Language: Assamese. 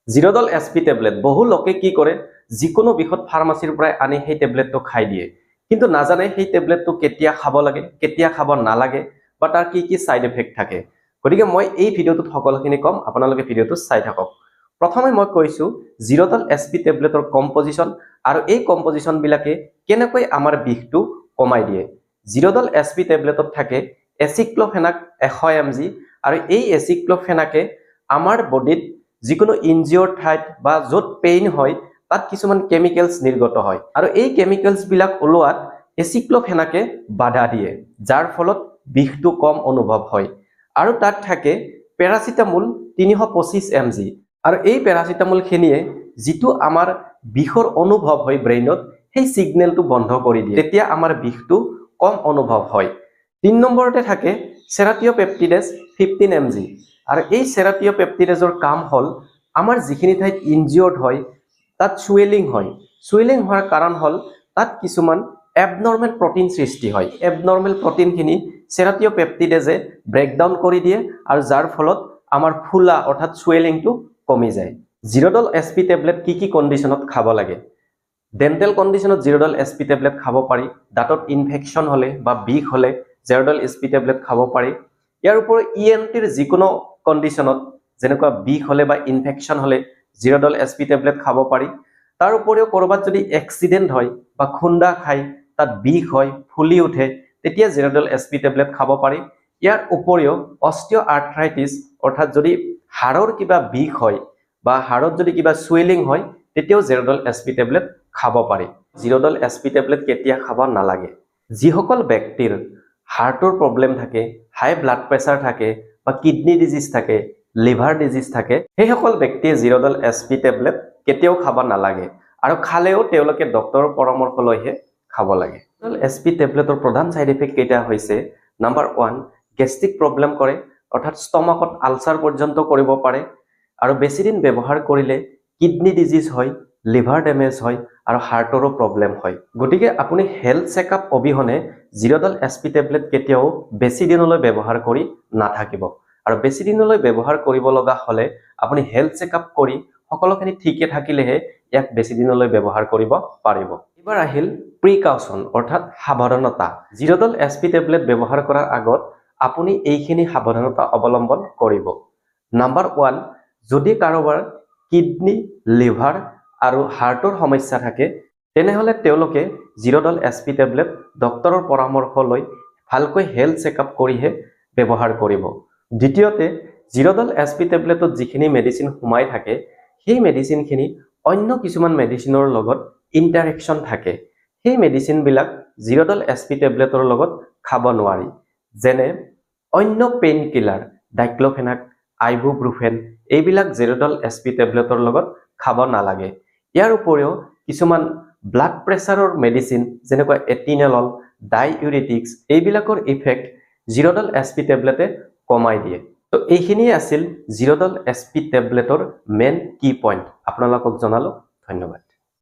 জিৰডল এছপি টেবলেট বহু লোকে কি কৰে যিকোনো বিষত ফাৰ্মাসীৰ পৰা আনি সেই টেবলেটটো খাই দিয়ে কিন্তু নাজানে সেই টেবলেটটো কেতিয়া খাব লাগে কেতিয়া খাব নালাগে বা তাৰ কি কি সাইড ইফেক্ট থাকে গতিকে মই এই ভিডিওটোত সকলোখিনি কম আপোনালোকে ভিডিওটো চাই থাকক প্ৰথমে মই কৈছো জিৰডল এছপি টেবলেটৰ কম্পোজিশন আৰু এই কম্পোজিশন বিলাকে কেনেকৈ আমাৰ বিষটো কমাই দিয়ে জিৰডল এছপি টেবলেটত থাকে এচিক্লোফেনাক 100 mg আৰু এই এচিক্লোফেনাকে আমাৰ বডিত যিকোনো ইনজিওৰ ঠাইত বা যত পেইন হয় তাত কিছুমান কেমিক্যালস নিৰ্গত হয় আৰু এই কেমিক্যালস বিলাক ওলোৱাত এচিক্লোফেনাকে বাধা দিয়ে যাৰ ফলত বিষটো কম অনুভৱ হয় আৰু তাত থাকে প্যাৰাচিটামল 325 mg আৰু এই প্যাৰাচিটামল খিনিয়ে যিটো আমাৰ বিষৰ অনুভৱ হয় ব্ৰেইনত সেই সিগন্যালটো বন্ধ কৰি দিয়ে তেতিয়া আমাৰ বিষটো কম অনুভৱ হয় 3 নম্বৰতে থাকে সেৰাটিঅপেপটিডেজ 15 mg আৰু এই সেৰাটিঅপেপটিডেজৰ কাম হল আমাৰ যিখিনি ঠাইত ইনজিওৰ্ড হয় তাত সুৱেলিং হয় সুৱেলিং হোৱাৰ কাৰণ হল তাত কিছুমান এবনৰ্মেল প্ৰটিন সৃষ্টি হয় এবনৰ্মেল প্ৰটিনখিনি সেৰাটিঅপেপটিডেজে ব্ৰেকডাউন কৰি দিয়ে আৰু যাৰ ফলত আমাৰ ফুলা অৰ্থাৎ সুৱেলিংটো কমি যায় জিৰডল এছপি টেবলেট কি কন্ডিশনত খাব লাগে ডেন্টেল কন্ডিশনত জিৰডল এছপি টেবলেট খাব পাৰি দাঁতত ইনফেকশন হলে বা বিষ হলে জিৰডল এছপি টেবলেট খাব পাৰি ইয়াৰ উপৰি ইএনটিৰ যিকোনো কন্ডিশনত যেনেকুৱা বিষ হলে বা ইনফেকশন হলে জিৰডল এছপি টেবলেট খাব পাৰি তাৰ উপৰিও কৰবাত যদি এক্সিডেন্ট হয় বা খুন্দা খাই তাত বিষ হয় ফুলি উঠে তেতিয়া জিৰডল এছপি টেবলেট খাব পাৰি ইয়াৰ উপৰিও অস্টিওআৰ্থ্ৰাইটিছ অৰ্থাৎ যদি হাড়ৰ কিবা বিষ হয় বা হাড়ত যদি কিবা সুৱেলিং হয় তেতিয়াও জিৰডল এছপি টেবলেট খাব পাৰি জিৰডল এছপি টেবলেট কেতিয়া খাব নালাগে যিসকল ব্যক্তিৰ হাৰ্টৰ প্ৰবলেম থাকে হাই ব্লাড প্ৰেছাৰ থাকে বা কিডনি ডিজিজ থাকে লিভাৰ ডিজিজ থাকে সেই সকল ব্যক্তিয়ে জিৰডল এছপি টেবলেট কেতিয়াও খাব নালাগে আৰু খালেও তেওঁলোকে ডক্টৰৰ পৰামৰ্শ লৈহে খাব লাগে জিৰডল এছপি টেবলেটৰ প্ৰধান সাইড ইফেক্ট কেইটা হৈছে নাম্বাৰ 1 গেষ্ট্ৰিক প্ৰবলেম কৰে অৰ্থাৎ ষ্টমাকত আলচাৰ পৰ্যন্ত কৰিব পাৰে আৰু বেছি দিন ব্যৱহাৰ কৰিলে কিডনি ডিজিজ হয় লিভাৰ ড্যামেজ হয় আৰু হাৰ্টৰো প্ৰবলেম হয় গতিকে আপুনি হেলথ চেকআপ অবিহনে জিৰডল এছপি টেবলেট কেতিয়াও বেছি দিনলৈ ব্যৱহাৰ কৰি নাথাকিব আৰু বেছি দিনলৈ ব্যৱহাৰ কৰিব লগা হলে আপুনি হেলথ চেকআপ কৰি সকলোখিনি ঠিকে থাকিলেহে ইয়াক বেছি দিনলৈ ব্যৱহাৰ কৰিব পাৰিব এবাৰ আহিল প্ৰিকাউশন অৰ্থাৎ সাৱধানতা জিৰডল এছপি টেবলেট ব্যৱহাৰ কৰাৰ আগত আপুনি এইখিনি সাৱধানতা অৱলম্বন কৰিব নাম্বাৰ 1 যদি কাৰোবাৰ কিডনি লিভাৰ আৰু হাৰ্টৰ সমস্যা থাকে তেনেহলে তেওঁলোকে জিৰডল এছপি টেবলেট ডক্টৰৰ পৰামৰ্শ লৈ ভালকৈ হেলথ চেকআপ কৰিহে ব্যৱহাৰ কৰিব দ্বিতীয়তে জিৰডল এছপি টেবলেটত যিখিনি মেডিচিন সোমাই থাকে সেই মেডিচিনখিনি অন্য কিছুমান মেডিচিনৰ লগত ইন্টাৰেকশন থাকে সেই মেডিচিন বিলাক জিৰডল এছপি টেবলেটৰ লগত খাব নোৱাৰি যেনে অন্য পেইন কিলাৰ ডাইক্লোফেনাক আইবুপ্ৰফেন এইবিলাক জিৰডল এছপি টেবলেটৰ লগত খাব নালাগে ইয়াৰ উপৰিও কিছুমান ব্লাড প্ৰেছাৰৰ মেডিচিন যেনেকৈ এটিনলল ডাইউৰেটিক্স এইবিলাকৰ ইফেক্ট জিৰডল এছপি টেবলেটে কমাই দিয়ে তো এইখিনিয়ে আছিল জিৰডল এছপি টেবলেটৰ মেইন কি পইণ্ট আপোনালোকক জনালো ধন্যবাদ